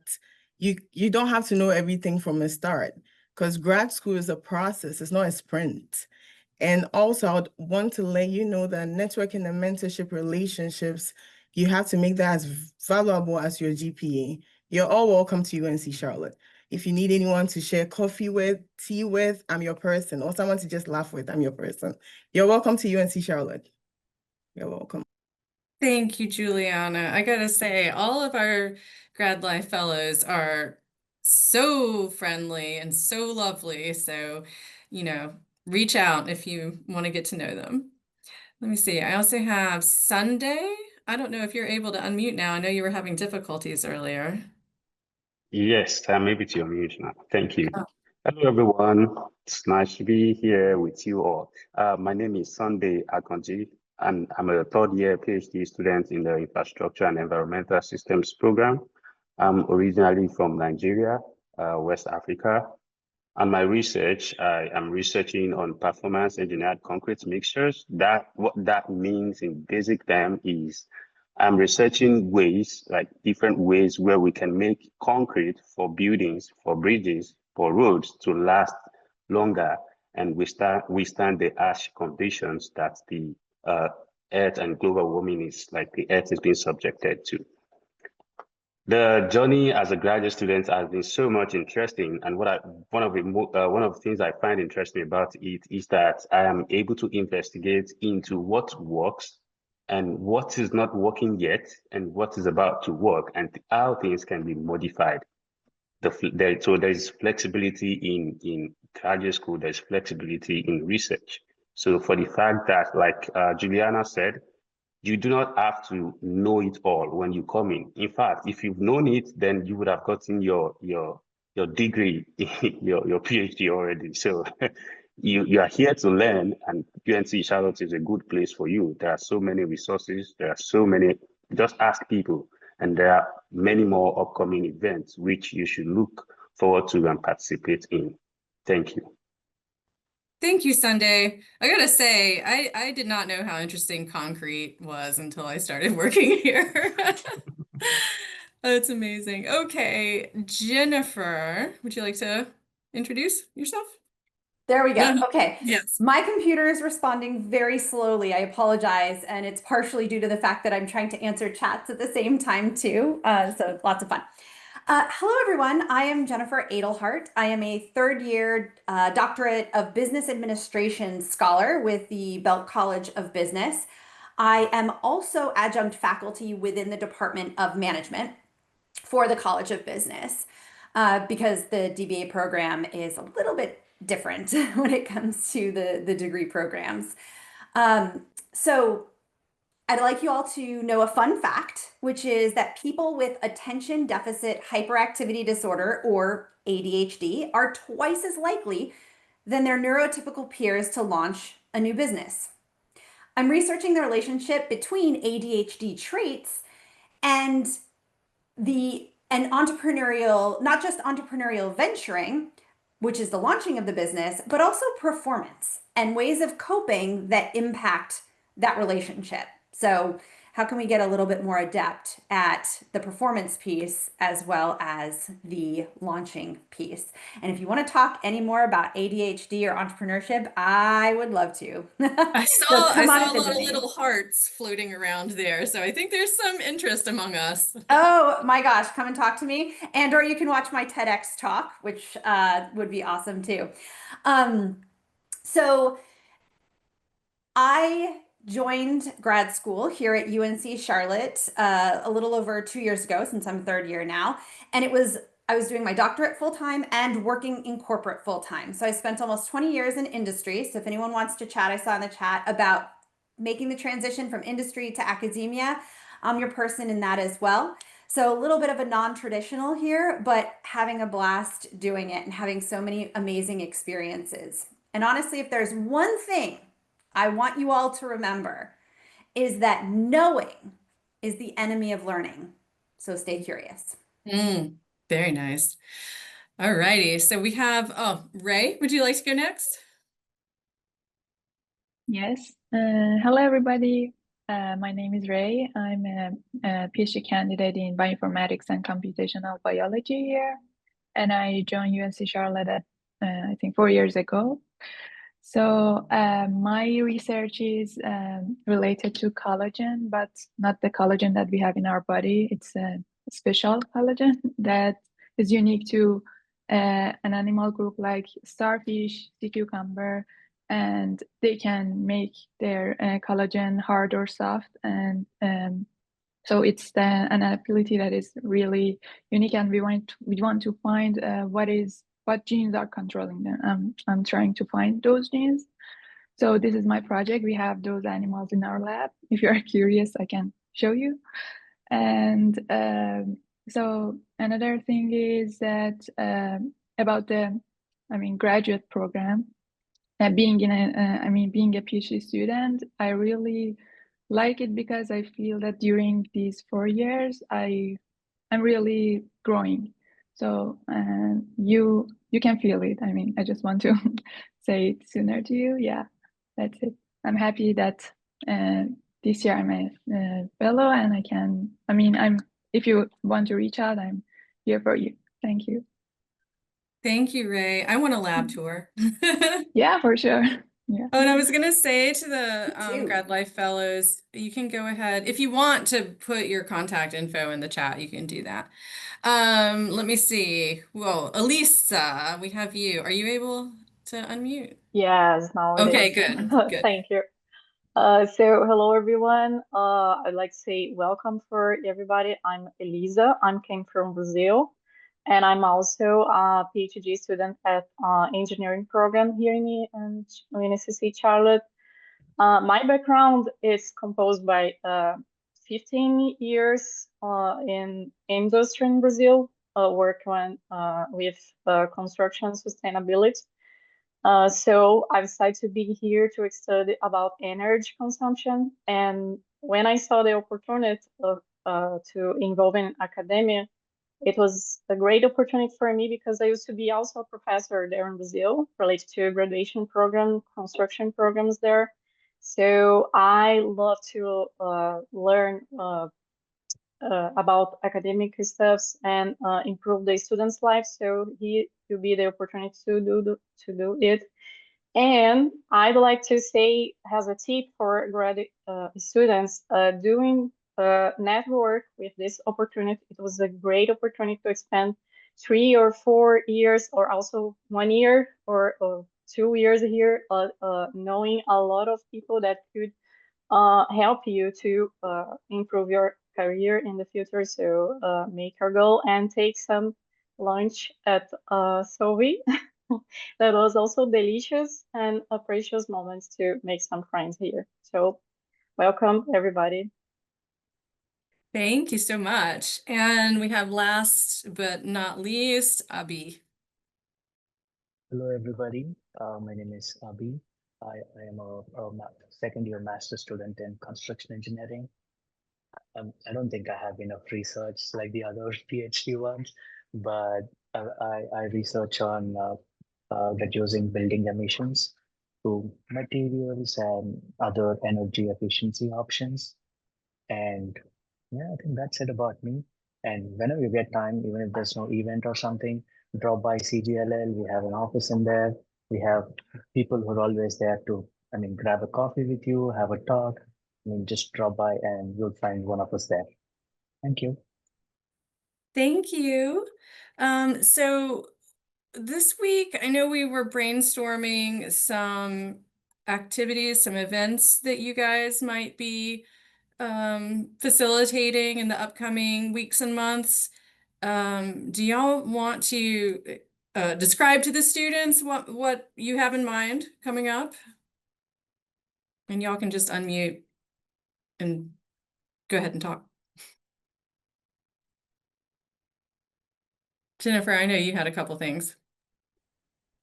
S8: you don't have to know everything from the start, because grad school is a process, it's not a sprint. And also, I would want to let you know that networking and mentorship relationships, you have to make that as valuable as your GPA. You're all welcome to UNC Charlotte. If you need anyone to share coffee with, tea with, I'm your person. Or someone to just laugh with, I'm your person. You're welcome to UNC Charlotte. You're welcome.
S1: Thank you, Juliana. I gotta say, all of our Grad Life fellows are so friendly and so lovely. So, reach out if you want to get to know them. Let me see. I also have Sunday. I don't know if you're able to unmute now. I know you were having difficulties earlier.
S9: Yes, I'm able to unmute now. Thank you.
S1: Oh.
S9: Hello, everyone. It's nice to be here with you all. My name is Sunday Akonji, and I'm a third-year PhD student in the Infrastructure and Environmental Systems program. I'm originally from Nigeria, West Africa. And my research, I am researching on performance engineered concrete mixtures. What that means in basic term is I'm researching ways, like different ways where we can make concrete for buildings, for bridges, for roads to last longer and withstand the harsh conditions that the earth and global warming is, like the earth is being subjected to. The journey as a graduate student has been so much interesting, and one of the things I find interesting about it is that I am able to investigate into what works and what is not working yet, and what is about to work, and how things can be modified. So there's flexibility in graduate school. There's flexibility in research. So for the fact that, like Juliana said, you do not have to know it all when you come in. In fact, if you've known it, then you would have gotten your degree, your PhD already. So you are here to learn, and UNC Charlotte is a good place for you. There are so many resources. There are so many. Just ask people, and there are many more upcoming events which you should look forward to and participate in. Thank you.
S1: Thank you, Sunday. I gotta say, I did not know how interesting concrete was until I started working here. That's amazing. Okay, Jennifer, would you like to introduce yourself?
S10: There we go.
S1: No.
S10: Okay.
S1: Yes.
S10: My computer is responding very slowly. I apologize. And it's partially due to the fact that I'm trying to answer chats at the same time too. So lots of fun. Hello, everyone. I am Jennifer Adelhart. I am a third-year doctorate of business administration scholar with the Belk College of Business. I am also adjunct faculty within the Department of Management for the College of Business because the DBA program is a little bit different when it comes to the degree programs. So I'd like you all to know a fun fact, which is that people with attention deficit hyperactivity disorder, or ADHD, are twice as likely than their neurotypical peers to launch a new business. I'm researching the relationship between ADHD traits and entrepreneurial, not just entrepreneurial venturing, which is the launching of the business, but also performance and ways of coping that impact that relationship. So how can we get a little bit more adept at the performance piece as well as the launching piece? And if you want to talk any more about ADHD or entrepreneurship, I would love to.
S1: I
S10: So
S1: saw
S10: come on
S1: a
S10: and visit
S1: lot of
S10: me.
S1: little hearts floating around there, so I think there's some interest among us.
S10: Oh my gosh, come and talk to me. And or you can watch my TEDx talk, which would be awesome too. So I joined grad school here at UNC Charlotte a little over 2 years ago, since I'm third year now. And I was doing my doctorate full time and working in corporate full time. So I spent almost 20 years in industry. So if anyone wants to chat, I saw in the chat about making the transition from industry to academia. I'm your person in that as well. So a little bit of a non-traditional here, but having a blast doing it and having so many amazing experiences. And honestly, if there's one thing I want you all to remember, is that knowing is the enemy of learning. So stay curious.
S1: Very nice. All righty. So we have, Ray, would you like to go next?
S11: Yes. Hello, everybody. My name is Ray. I'm a PhD candidate in bioinformatics and computational biology here, and I joined UNC Charlotte at, I think 4 years ago. So my research is related to collagen, but not the collagen that we have in our body. It's a special collagen that is unique to an animal group like starfish, sea cucumber, and they can make their collagen hard or soft. And so it's an ability that is really unique, and we want to find what genes are controlling them. I'm trying to find those genes. So this is my project. We have those animals in our lab. If you're curious, I can show you. And so another thing is that about the, graduate program. Being a PhD student, I really like it because I feel that during these 4 years, I'm really growing. So you can feel it. I just want to say it sooner to you. Yeah, that's it. I'm happy that this year I'm a fellow, and if you want to reach out, I'm here for you. Thank you.
S1: Thank you, Ray. I want a lab tour.
S11: Yeah, for sure. Yeah.
S1: Oh, and I was going to say to the
S10: Me too.
S1: Grad Life Fellows, you can go ahead. If you want to put your contact info in the chat, you can do that. Let me see. Whoa, Elisa, we have you. Are you able to unmute?
S12: Yes, now it
S1: Okay,
S12: is.
S1: good. Good.
S12: Thank you. So hello everyone. I'd like to say welcome for everybody. I'm Elisa. I came from Brazil, and I'm also a PhD student at engineering program here in UNCC Charlotte. My background is composed by 15 years in industry in Brazil, working with construction sustainability. So I decided to be here to study about energy consumption. And when I saw the opportunity of to involve in academia, it was a great opportunity for me because I used to be also a professor there in Brazil related to graduation program, construction programs there. So I love to learn about academic stuffs and improve the students' lives. So here will be the opportunity to do it. And I'd like to say, as a tip for grad students, doing network with this opportunity, it was a great opportunity to spend 3 or 4 years, or also 1 year or 2 years here, knowing a lot of people that could help you to improve your career in the future. So make your goal and take some lunch at Sovi. That was also delicious and a precious moment to make some friends here. So welcome everybody.
S1: Thank you so much. And we have last but not least, Abhi.
S13: Hello, everybody. My name is Abhi. I am a second year master student in construction engineering. I don't think I have enough research like the other PhD ones, but I research on reducing building emissions to materials and other energy efficiency options. And yeah, I think that's it about me. And whenever you get time, even if there's no event or something, drop by CGLL. We have an office in there. We have people who are always there to, I mean, grab a coffee with you, have a talk. I mean, just drop by and you'll find one of us there. Thank you.
S1: Thank you. So this week, I know we were brainstorming some activities, some events that you guys might be facilitating in the upcoming weeks and months. Do y'all want to describe to the students what you have in mind coming up? And y'all can just unmute and go ahead and talk. Jennifer, I know you had a couple things.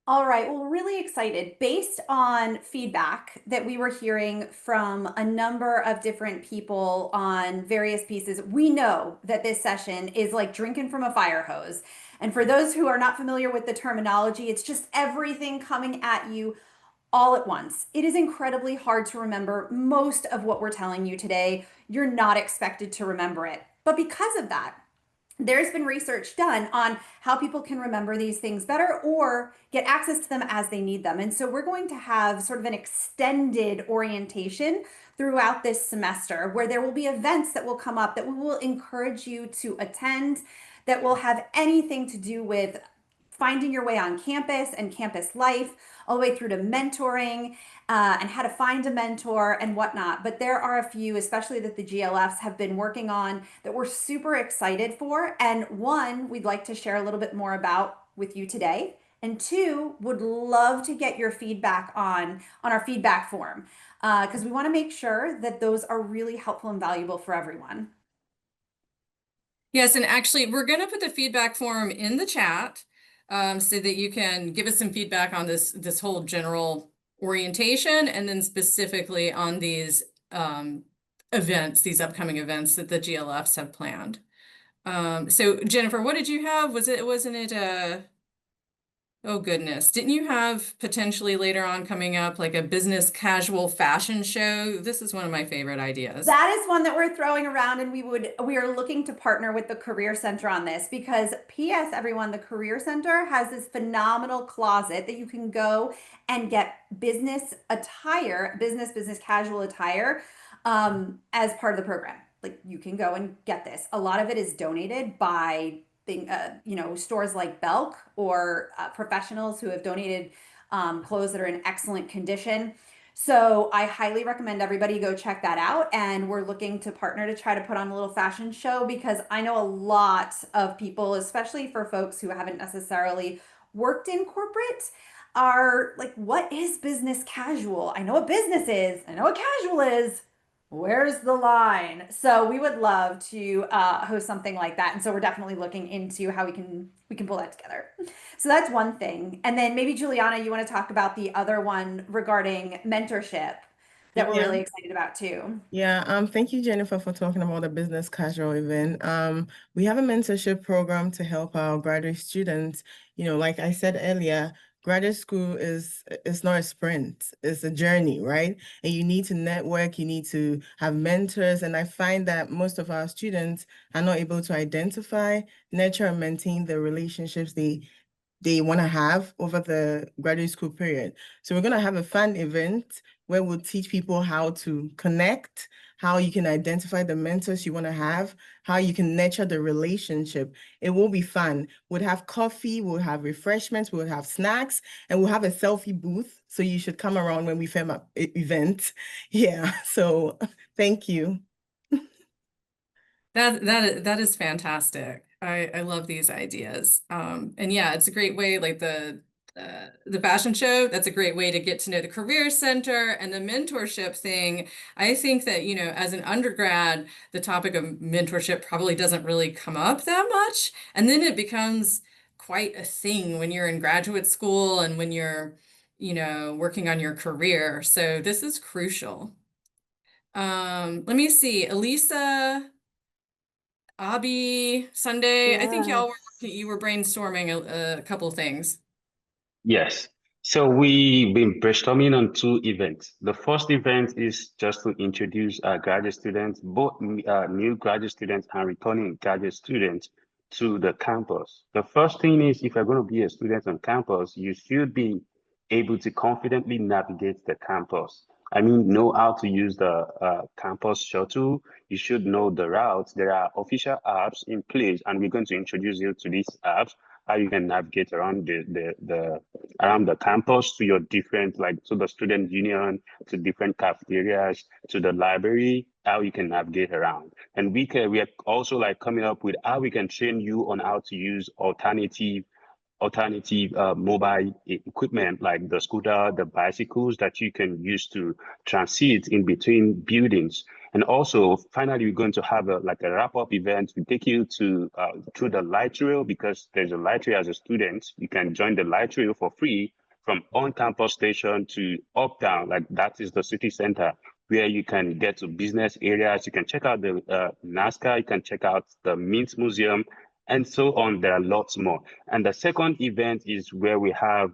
S10: All right, well, really excited. Based on feedback that we were hearing from a number of different people on various pieces, we know that this session is like drinking from a fire hose. And for those who are not familiar with the terminology, it's just everything coming at you all at once. It is incredibly hard to remember most of what we're telling you today. You're not expected to remember it. But because of that, there's been research done on how people can remember these things better or get access to them as they need them. And so we're going to have sort of an extended orientation throughout this semester where there will be events that will come up that we will encourage you to attend that will have anything to do with finding your way on campus and campus life, all the way through to mentoring and how to find a mentor and whatnot. But there are a few, especially that the GLFs have been working on, that we're super excited for. And one, we'd like to share a little bit more about with you today. And two, would love to get your feedback on our feedback form because we want to make sure that those are really helpful and valuable for everyone.
S1: Yes, and actually, we're going to put the feedback form in the chat so that you can give us some feedback on this whole general orientation, and then specifically on these events, these upcoming events that the GLFs have planned. So Jennifer, what did you have? Wasn't it oh goodness, didn't you have potentially later on coming up like a business casual fashion show? This is one of my favorite ideas.
S10: That is one that we're throwing around, and we are looking to partner with the Career Center on this because PS everyone, the Career Center has this phenomenal closet that you can go and get business attire, business casual attire as part of the program. Like you can go and get this. A lot of it is donated by stores like Belk or professionals who have donated clothes that are in excellent condition. So I highly recommend everybody go check that out. And we're looking to partner to try to put on a little fashion show because I know a lot of people, especially for folks who haven't necessarily worked in corporate, are like, what is business casual? I know what business is. I know what casual is. Where's the line? So we would love to host something like that. And so we're definitely looking into how we can pull that together. So that's one thing. And then maybe Juliana, you want to talk about the other one regarding mentorship that we're really excited about too.
S8: Yeah, thank you, Jennifer, for talking about the business casual event. We have a mentorship program to help our graduate students. You know, like I said earlier, graduate school it's not a sprint, it's a journey, right? And you need to network, you need to have mentors. And I find that most of our students are not able to identify, nurture, and maintain the relationships they want to have over the graduate school period. So we're going to have a fun event where we'll teach people how to connect, how you can identify the mentors you want to have, how you can nurture the relationship. It will be fun. We'll have coffee, we'll have refreshments, we'll have snacks, and we'll have a selfie booth. So you should come around when we film an event. Yeah, so thank you.
S1: That is fantastic. I love these ideas. And yeah, it's a great way, like the fashion show, that's a great way to get to know the Career Center, and the mentorship thing. I think that, you know, as an undergrad, the topic of mentorship probably doesn't really come up that much. And then it becomes quite a thing when you're in graduate school and when you're, you know, working on your career. So this is crucial. Let me see, Elisa, Abby, Sunday, I think you were brainstorming a couple of things.
S9: Yes. So we've been brainstorming on two events. The first event is just to introduce our graduate students, both new graduate students and returning graduate students to the campus. The first thing is if you're going to be a student on campus, you should be able to confidently navigate the campus. I mean, know how to use the campus shuttle. You should know the routes. There are official apps in place, and we're going to introduce you to these apps, how you can navigate around around the campus to your different, like to the student union, to different cafeterias, to the library, how you can navigate around. And we are also like coming up with how we can train you on how to use alternative mobile equipment like the scooter, the bicycles that you can use to transit in between buildings. And also, finally, we're going to have a wrap-up event. We take you to through the light rail, because there's a light rail as a student. You can join the light rail for free from on-campus station to uptown, like that is the city center, where you can get to business areas. You can check out the NASCAR, you can check out the Mint Museum, and so on. There are lots more. And the second event is where we're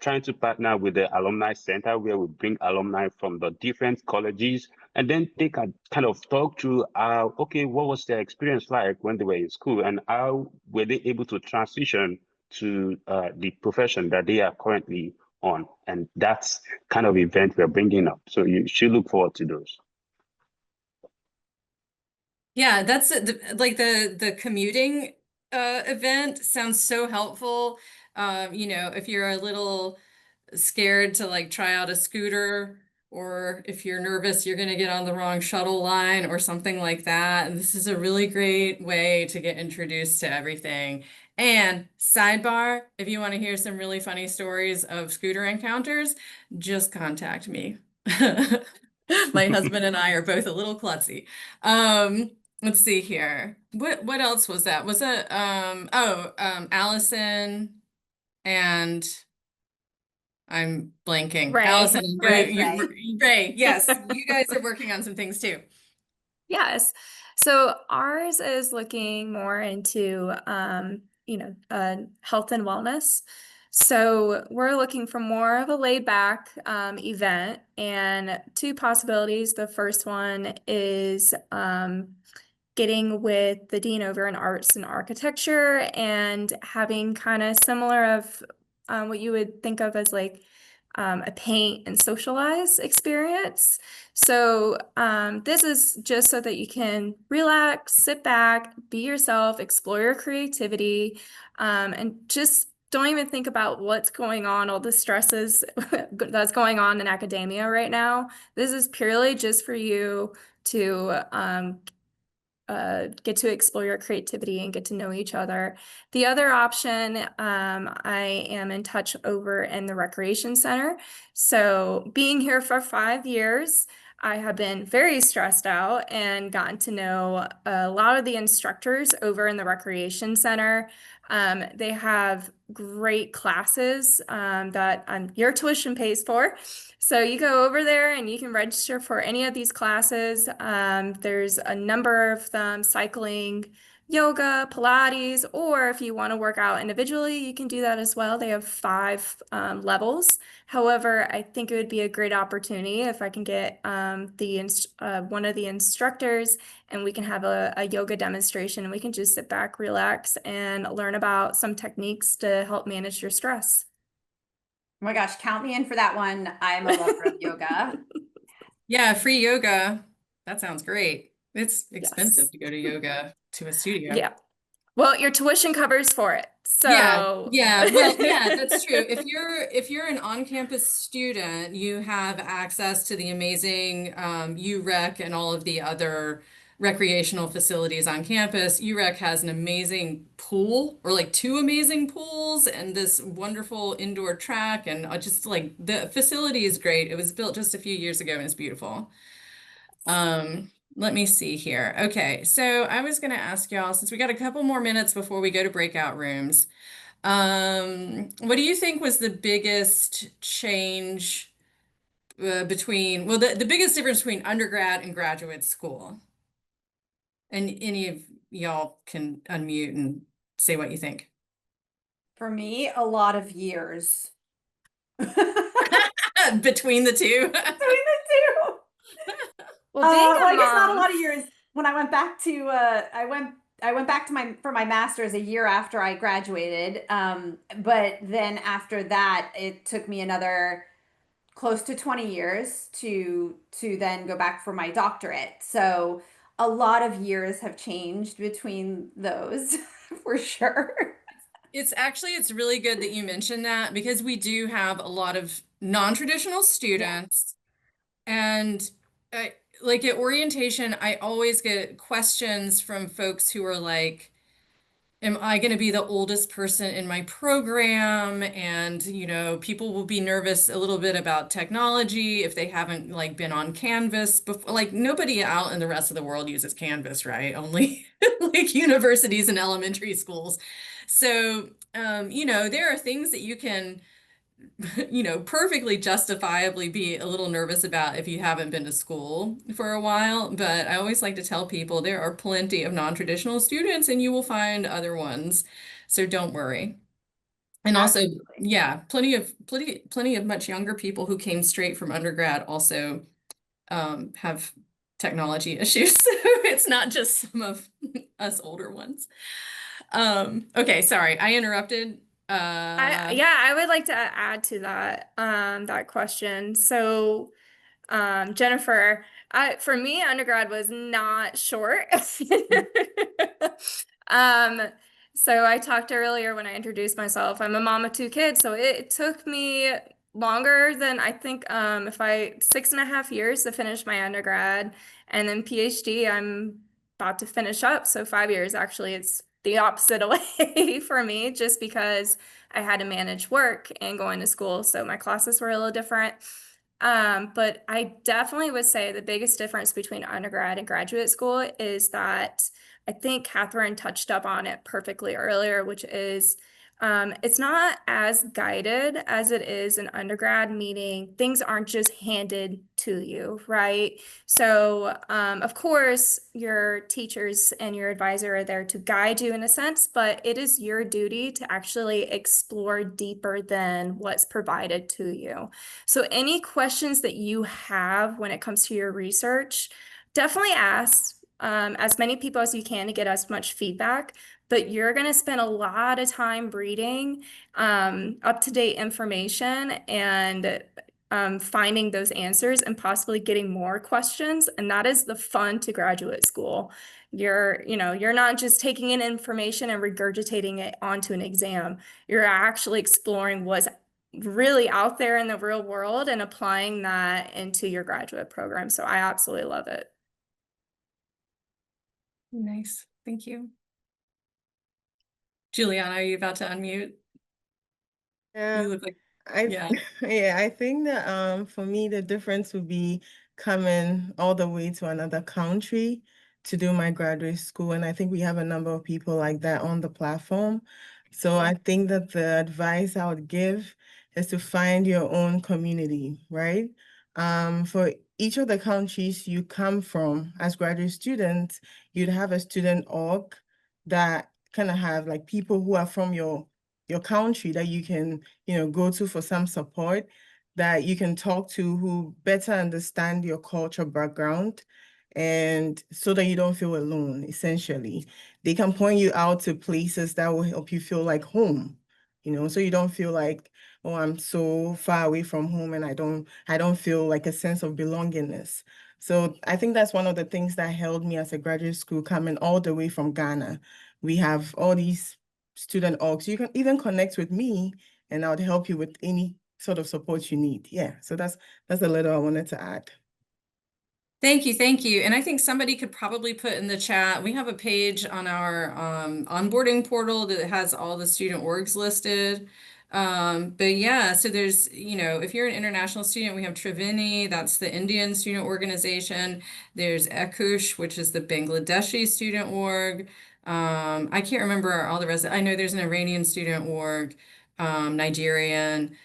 S9: trying to partner with the Alumni Center, where we bring alumni from the different colleges, and then they can kind of talk through okay, what was their experience like when they were in school, and how were they able to transition to the profession that they are currently on. And that's kind of event we're bringing up. So you should look forward to those.
S1: Yeah, that's like the commuting event sounds so helpful. You know, if you're a little scared to like try out a scooter, or if you're nervous you're going to get on the wrong shuttle line or something like that. And this is a really great way to get introduced to everything. And sidebar, if you want to hear some really funny stories of scooter encounters, just contact me. My husband and I are both a little klutzy. Let's see here. What else was that? Was it Allison and I'm blanking.
S6: Ray.
S1: Allison and
S10: Ray.
S1: Ray, yes, you guys are working on some things too.
S6: Yes. So ours is looking more into, health and wellness. So we're looking for more of a laid back event, and two possibilities. The first one is getting with the dean over in arts and architecture and having kind of similar of what you would think of as like a paint and socialize experience. So this is just so that you can relax, sit back, be yourself, explore your creativity, and just don't even think about what's going on, all the stresses that's going on in academia right now. This is purely just for you to get to explore your creativity and get to know each other. The other option, I am in touch over in the Recreation Center. So being here for 5 years, I have been very stressed out and gotten to know a lot of the instructors over in the Recreation Center. They have great classes that your tuition pays for. So you go over there and you can register for any of these classes. There's a number of them: cycling, yoga, Pilates, or if you want to work out individually, you can do that as well. They have 5 levels. However, I think it would be a great opportunity if I can get one of the instructors and we can have a yoga demonstration, and we can just sit back, relax, and learn about some techniques to help manage your stress.
S10: Oh my gosh, count me in for that one. I'm a lover of yoga.
S1: Yeah, free yoga. That sounds great. It's expensive
S6: Yes.
S1: to go to yoga to a studio.
S6: Yeah. Well, your tuition covers for it. So
S1: yeah, well, yeah, that's true. If you're an on-campus student, you have access to the amazing UREC and all of the other recreational facilities on campus. UREC has an amazing pool, or like 2 amazing pools, and this wonderful indoor track, and just like the facility is great. It was built just a few years ago and it's beautiful. Let me see here. Okay, so I was going to ask y'all, since we got a couple more minutes before we go to breakout rooms, what do you think was the biggest change between, well, the biggest difference between undergrad and graduate school? And any of y'all can unmute and say what you think.
S10: For me, a lot of years.
S1: Between the two.
S10: Between the two.
S6: Well, being
S10: Well,
S6: a
S10: I guess not a
S6: mom,
S10: lot of years. When I went back to I went back to my master's a year after I graduated. But then after that, it took me another close to 20 years to then go back for my doctorate. So a lot of years have changed between those for sure.
S1: It's really good that you mentioned that because we do have a lot of non-traditional students. And I, like at orientation, I always get questions from folks who are like, am I going to be the oldest person in my program? And, people will be nervous a little bit about technology if they haven't like been on Canvas before. Like nobody out in the rest of the world uses Canvas, right? Only like universities and elementary schools. So, there are things that you can perfectly justifiably be a little nervous about if you haven't been to school for a while. But I always like to tell people there are plenty of non-traditional students and you will find other ones. So don't worry. And also,
S10: Absolutely.
S1: yeah, plenty of much younger people who came straight from undergrad also have technology issues. So it's not just some of us older ones. Okay, sorry, I interrupted.
S6: I would like to add to that question. So, Jennifer, for me, undergrad was not short. Um, so I talked earlier when I introduced myself, I'm a mom of two kids, so it took me longer than I think, if I 6.5 years to finish my undergrad, and then PhD, I'm about to finish up. So 5 years, actually, it's the opposite way for me, just because I had to manage work and going to school. So my classes were a little different. But I definitely would say the biggest difference between undergrad and graduate school is that I think Catherine touched up on it perfectly earlier, which is it's not as guided as it is in undergrad, meaning things aren't just handed to you, right? So, of course, your teachers and your advisor are there to guide you in a sense, but it is your duty to actually explore deeper than what's provided to you. So any questions that you have when it comes to your research, definitely ask as many people as you can to get as much feedback. But you're going to spend a lot of time reading up-to-date information and finding those answers and possibly getting more questions. And that is the fun to graduate school. You're not just taking in information and regurgitating it onto an exam. You're actually exploring what's really out there in the real world and applying that into your graduate program. So I absolutely love it.
S1: Nice. Thank you. Juliana, are you about to unmute?
S8: Yeah,
S1: You look like, yeah.
S8: I think that for me the difference would be coming all the way to another country to do my graduate school. And I think we have a number of people like that on the platform. So I think that the advice I would give is to find your own community, right? For each of the countries you come from as graduate students, you'd have a student org that kind of have like people who are from your country that you can, go to for some support, that you can talk to, who better understand your culture background, and so that you don't feel alone, essentially. They can point you out to places that will help you feel like home, so you don't feel like, oh, I'm so far away from home and I don't feel like a sense of belongingness. So I think that's one of the things that held me as a graduate school coming all the way from Ghana. We have all these student orgs. You can even connect with me and I would help you with any sort of support you need. Yeah, so that's a little I wanted to add.
S1: Thank you, thank you. And I think somebody could probably put in the chat, we have a page on our onboarding portal that has all the student orgs listed. But yeah, so there's, if you're an international student, we have Triveni, that's the Indian student organization. There's Ekush, which is the Bangladeshi student org. I can't remember all the rest. I know there's an Iranian student org, Nigerian.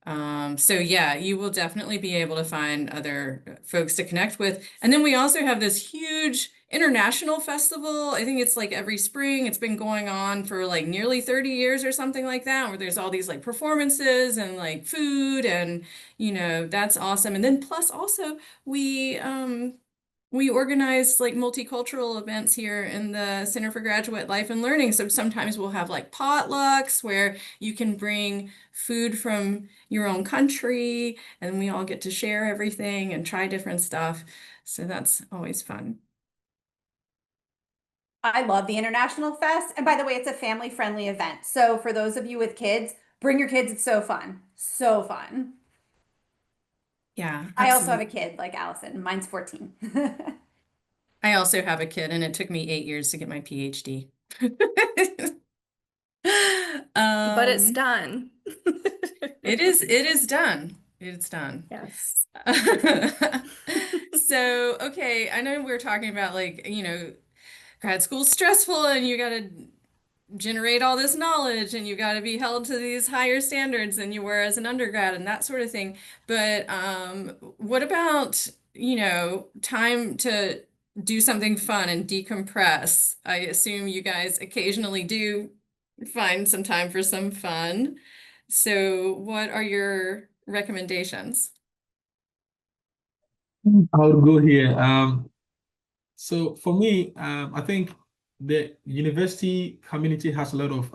S1: So yeah, you will definitely be able to find other folks to connect with. And then we also have this huge international festival. I think it's like every spring. It's been going on for like nearly 30 years or something like that, where there's all these like performances and like food and that's awesome. And then plus also we organize like multicultural events here in the Center for Graduate Life and Learning. So sometimes we'll have like potlucks where you can bring food from your own country and we all get to share everything and try different stuff. So that's always fun.
S10: I love the International Fest. And by the way, it's a family-friendly event. So for those of you with kids, bring your kids. It's so fun. So fun.
S1: Yeah,
S10: I also have a
S1: absolutely.
S10: kid like Allison. Mine's 14.
S1: I also have a kid, and it took me 8 years to get my PhD.
S6: But it's
S1: Um,
S6: done.
S1: it is done. It's done.
S6: Yes.
S1: So, okay, I know we're talking about like, grad school's stressful and you got to generate all this knowledge and you got to be held to these higher standards than you were as an undergrad and that sort of thing. But what about, time to do something fun and decompress? I assume you guys occasionally do find some time for some fun. So what are your recommendations?
S7: I'll go here. So for me, I think the university community has a lot of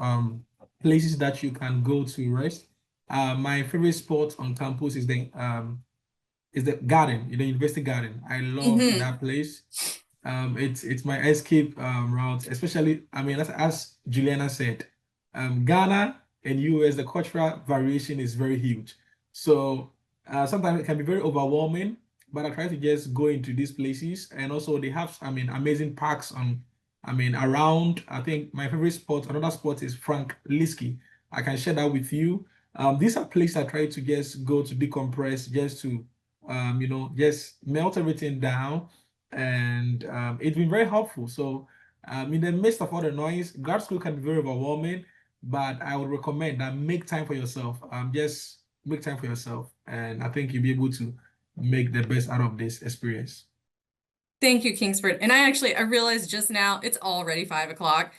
S7: places that you can go to rest. My favorite spot on campus is the garden, the university garden. I love
S1: Mm-hmm.
S7: that place. It's my escape route, especially, I mean, as Juliana said, Ghana and US, the cultural variation is very huge. So sometimes it can be very overwhelming, but I try to just go into these places. And also they have, I mean, amazing parks around. I think my favorite spot, another spot is Frank Liski. I can share that with you. These are places I try to just go to decompress, just to just melt everything down. And it's been very helpful. So in the midst of all the noise, grad school can be very overwhelming, but I would recommend that make time for yourself. Just make time for yourself. And I think you'll be able to make the best out of this experience.
S1: Thank you, Kingsford. And I realized just now it's already 5 o'clock.